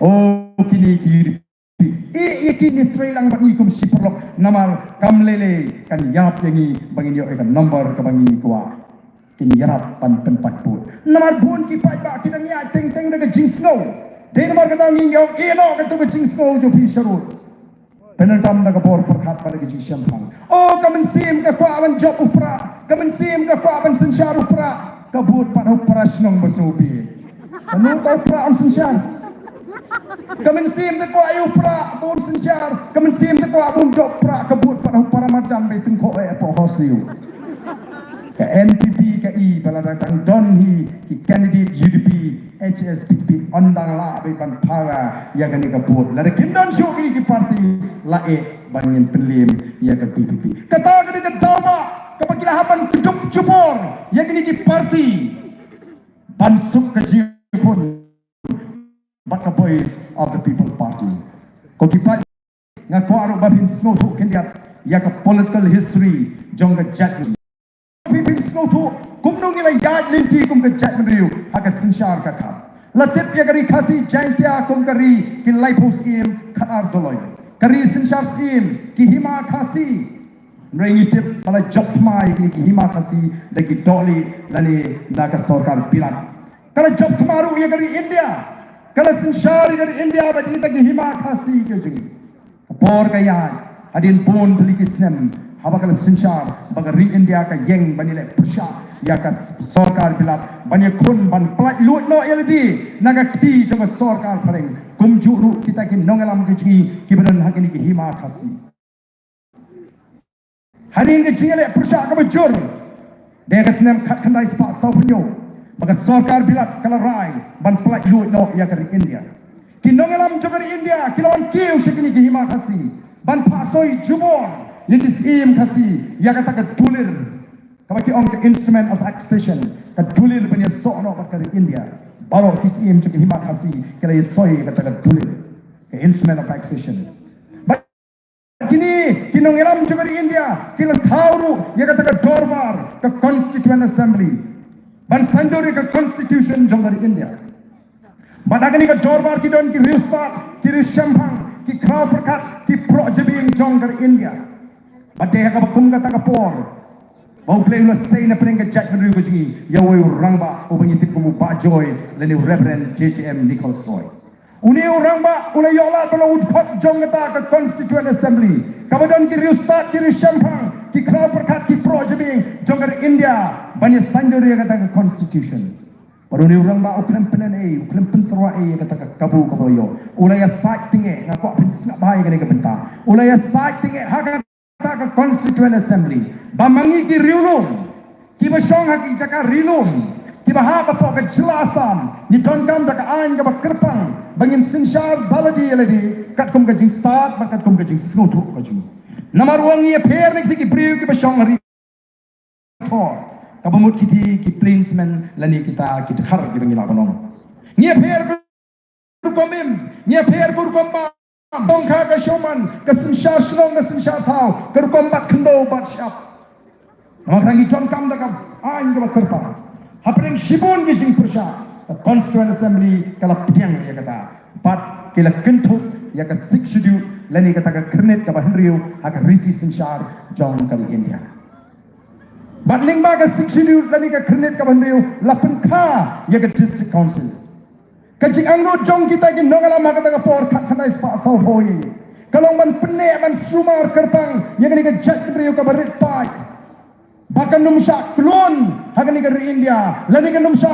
Oh kini kiri kini trailang bangi kum siprok namar kamlele kan yap yangi bangi yo kan number ka bangi kwa kini yarap pan tempat pun namar bun ki pai ba kinang ya teng teng daga jingsno de namar ka tangi yo eno ka to jingsno jo pi sharut penentam daga bor perkhat pada jing syampang oh kamen sim ka kwa aban job upra kamen sim ka kwa aban sensyar upra kabut pada upra snong masubi kanu ka upra on sensyar kamen sim ka kwa upra bun sensyar kamen sim ka kwa bun job upra kabut pada upra macam be tengko po hosiu ke NPP ke I bala datang donhi ki candidate UDP HSPP ondang la be ban para ya gani ka bot la kim don show ki parti la bangin penlim ya ka PPP kata gani ka dama ka pakilahapan kedup jubor ya gani ki parti bansuk ka jipun but the voice of the people party ko ki pa nga ko aro babin snow to kendiat ya ka political history jong ka jat people snow to kumnung ila yaj linti kum ka jat mriu haka sinshar ka kha latip ya gari khasi jaintia kum kari ki laipos im khaar doloy kari sinshar sim ki hima khasi rengi tip pala job mai ki hima khasi dagi doli lani naga sarkar pilat kala job maru ya gari India kala sinshar gari India bagi dagi hima khasi ke jingi por ka yaj adin pon beli kisnem haba kala sinshar bagari India ka yeng banile pusha ya ka sarkar bilat bani khun ban plat lut no yeldi naga kti jong sarkar pareng kumju ru kita ki nongalam ki jingi ki badan hakini ki hima khasi haring ke jingi le pusha ka bajur de ka snem khat khandai spa saupunyo baga sarkar bilat kala rai ban plat lut no ya ka India ki nongalam jogari India ki lawan kiu shikini ki hima khasi ban pasoi jubor Yidis im kasi ya kata ke tulir kabaki ong ke instrument of accession ke tulir banya sokno bakari India balor kis im cuki hima kasi kala yesoi kata ke tulir ke instrument of accession but kini kinong ilam cuki India kila thauru ya kata ke dorbar ke constituent assembly ban sandori ke constitution jong dari India but agani ke dorbar ki don ki rispat ki rishampang ki kraw perkat ki projebing jong dari India Ade ka bakum kata ka por. Bau play la say na prenga Jack Henry ko jingi. Ya way rangba o bangi tip ko ba joy le ni Reverend JJM Nicholas Roy. Uni rangba una yola bala ud khot jong kata ka Constituent Assembly. Kabadon ki riustat ki rishampang ki kraw perkat ki projebing jong dari India banya sanjori kata ka Constitution. Baru ni rangba o penen o pen serwa kata ka kabu kaboyo. Ula ya site tinge ngako pin snap bahai ka ni ka benta. Ula ya site tinge haka ka Constituent Assembly bamangi ki riulum ki basong haki jaka rilum ki bahaba po ka jelasam ni tonkam da ka ain ka kerpang bangin sinshar baladi eladi kat kum ka jing start bakat kum ka jing snotu ka jing namar wangi e pher ni ki briu ki basong ri thor ka bamut ki plainsman lani kita ki khar ki bangila konom ni pher ku komim ni pher ku komba Bongkar ke Shoman, ke Sinshar Shnong, ke Sinshar Thau, ke Rukombat Kendo Bat Syap. Makrangi John Kam Dakam, Ain ke Kerpa. Hapring Shibun ke Jing Persha, the Constituent Assembly kala Piang ya kata. Bat kila Kentut ya ke Six Schedule, lani kata ke Kernet ke Bahenriu, haka Riti Sinshar, John kali India. Bat Lingba ke Six Schedule, lani ke Kernet ke Bahenriu, Lapan Ka ya ke District Council. Kajing angro jong kita ki nongalam ha kata ka por khat khanai spa sau hoi kalong man pene man sumar kerpang yang ni ka jat brio ka barit pai bakan numsa klon ha ni ka India lani ka numsa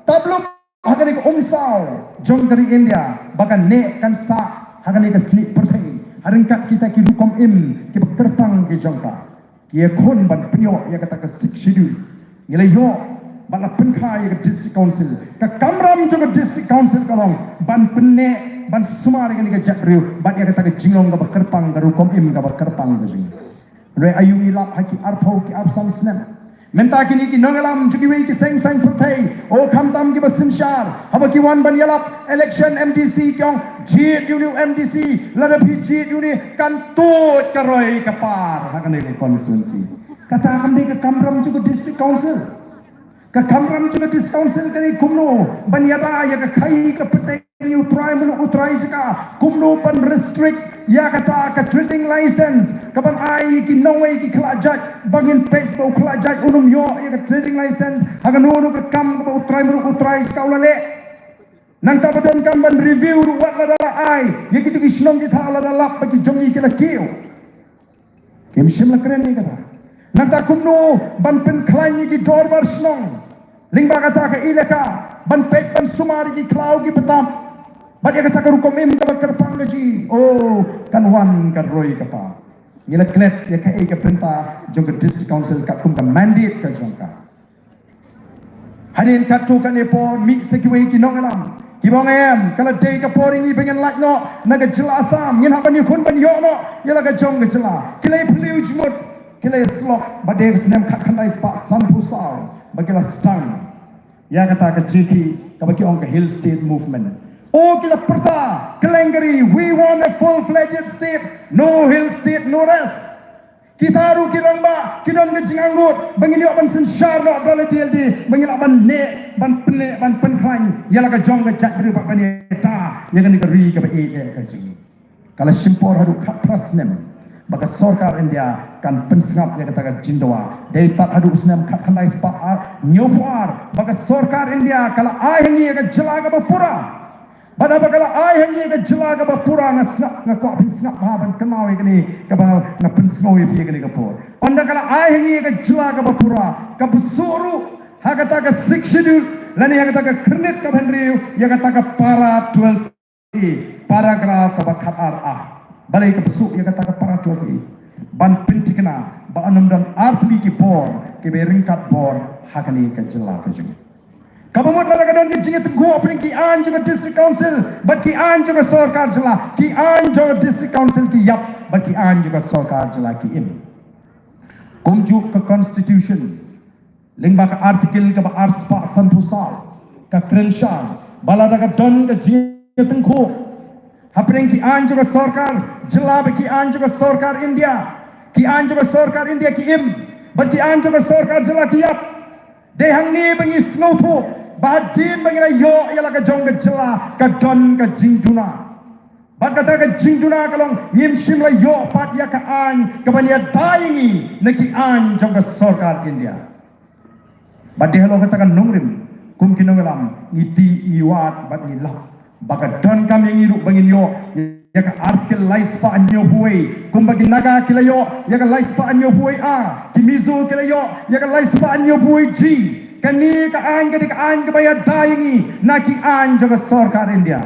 tablum ha ni ka umsau jong dari India bakan ne kan sa ha ni ka slip perthai haring kat kita ki lukom im ki kerpang ki jongka ki khon ban pnyo ya kata ka sik shidu ngile yo bala penkai ke district council ke kamram juga district council kalong ban penne ban sumar ke ni ke jakriu ban ya kata ke jingong ke kerpang garu kom im ke kerpang ke jing re ayu ilap haki arpau ki absam snap menta kini ki nongalam jugi wei ki seng seng pertai o khamtam ki basinshar haba ki wan ban yalap election MDC kyong jit uni MDC lada phi jit uni kan tut karoi kapar hakane ke constituency kata kamde ke kamram juga district council ka kamram juga district council kani kumno ban yada ya ka khai ka petai utrai mulu utrai jika kumno pan restrict ya kata ka trading license kapan ai ki nongway ki kelajat bangin pet bau kelajat unum yo ya ka trading license hagan unu ka kam ka utrai mulu utrai jika ulale nang ka badan kam ban review wat la dala ai ya kitu ki snong ki thala dala bagi jongi ki la kiu kim sim la keren ni kata nang ta kumno ban pen klain ki dorbar snong lingba kata ka ilaka ban pet ban sumari ki klau ki petam But ia kata kerukum im ka kerpang gaji. Oh, kan wan kan roy ka pa. Ila klet ia ka e ka perintah jong ka district council ka kum ka mandate ka jong ka. Hadin katu kan epo mi sekiwe ki nong alam. Ki bong em kala day ka poring ni pengen lak no naga jelasam ngin haban ni kun ban yo no ila ka jong ka jela. Kilai peliu jmut kilai slok badai senam khat khandai spa sampu saw bagila stang. Ia kata ka jiki ka bagi ong ka hill state movement. Oh kita perta kelengari we want a full-fledged state no hill state no rest kita haru kiramba kidon ke jinganggut bangin yo ban sensyar no dole TLD bangin ban ne ban pene ban penkhang yala ka jong ka jak ri ba ban ta ya kan dikeri ka ba ka jing kala simpor haru khatras nem baka sarkar India kan pensngap ya kata ka jindwa dei tat hadu snem khat khandai spa nyofar baka sarkar India kala ai ni ka jelaga ba pura pada bakala ai hangi ka jela ka bapura na snap na ko pin snap ha ban kanawi kini ka ba na pin snowi fi kini ka por onda kala ai hangi ka jela ka bapura ka busuru ha kata ka 6 schedule lani ha kata ka kredit ka banriu ya kata ka para 12 paragraph ka bakhat ra balai ka busu ya kata ka para 12 ban pintikna ba anum dan artli ki por ke be ringkat por ha kani ka jela ka jing Kabamut lada kadon ki jinget go apning ki an juga district council but ki an juga sarkar jela ki an juga district council ki yap but ki an juga sarkar jela ki im kumjuk ke constitution lingba ka artikel ka ba arspa santusal ka krenshan balada ka don ka jinget go apning ki an juga sarkar jela ba ki an juga sarkar India ki an juga sarkar India ki im but ki an juga sarkar jela ki yap de hang ni bangi snowto Badin bangina yo ialah ka jong ka jela ka don ka jingduna. Bad kata ka jingduna kalong ngim sim la yo pat ya ka an ka bania daingi neki an jong ka sarkar India. Bad de halo kata ka nongrim kum kinongalam ngiti iwat bad ni lap. Baka don kam yang iruk bangin yo ya ka artikel laispa anyo huai kum bagi naga kila yo ya ka laispa anyo huai a kimizo kila yo ya ka laispa anyo huai ji kani ka an ka bayar daingi naki an juga sarkar India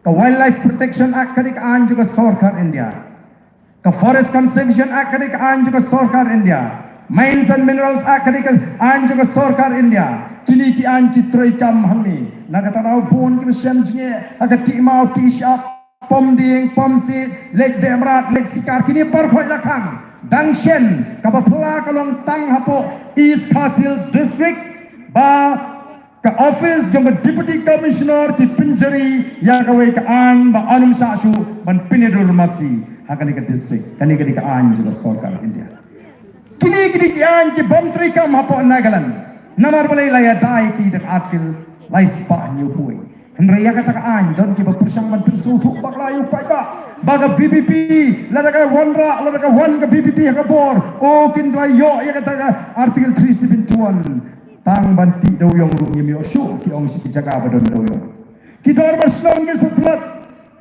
ka wildlife protection act ka an juga sarkar India ka forest conservation act ka an juga sarkar India mines and minerals act ka an juga sarkar India kini ki an ki troikam hamni nagata raw bon ki syam jinge aga ti mau ti sha pom ding pom si lek demrat lek sikar kini par khoi lakang dangshen ka bapla kalong tang hapo East Khasils district ba ka office jong deputy commissioner ki pinjari ya ka wei ka an ba anum sasu ban pinidur masi hakani ka district kani ka an juga sarkar India kini an ki bomtri kam hapo nagalan namar balai laya dai ki dak atkil laispa new boy henraya kata ka an don ki ba persang ban pinsu thuk bak layu pai ba baga BBP lada ka wanra lada ka wan ka BBP ka bor o kin rayo ya kata ka article 371 tang banti dau yang ru nyemi osyo ki ong si jaga badon dau yang ki dor berslong ki setlat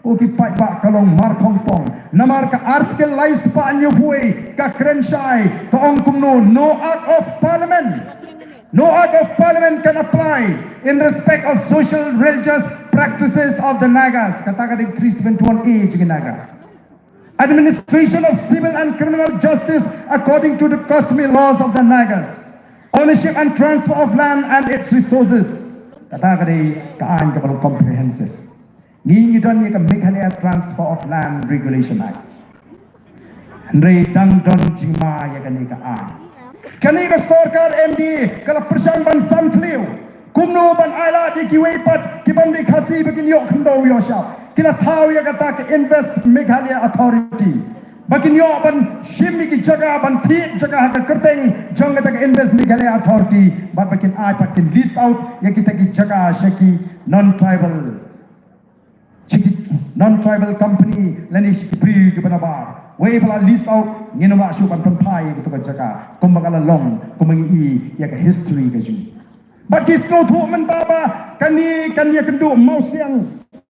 o ki pai ba kalong mar khong pong namar ka article lais pa anyo huai ka krenshai ka ong kumno no act of parliament can apply in respect of social religious practices of the Nagas kata ka 371A jigi Naga administration of civil and criminal justice according to the customary laws of the Nagas ownership and transfer of land and its resources kata kali kaan ka palang comprehensive ngingi don ka Meghalaya Transfer of Land Regulation Act Andre dang don jima ya kani ka sarkar MD kala persang ban samtliu kumno ban ala di kiwepat kibandi khasi begin yo khndo yo sha kila thau ya kata ka invest Meghalaya Authority Bakin yo ban shimi ki jaga ban thi jaga ha kerteng jong kata invest Meghalaya Authority bakin ai pakin list out ya kita ki jaga shaki non tribal non-tribal company lanish pri ke benabar we pala list out nginoma shu pan pai betu ka jaka kumbagala long kumangi ya ka history ka ju but kisno thu man baba kani kan ya kendu mau siang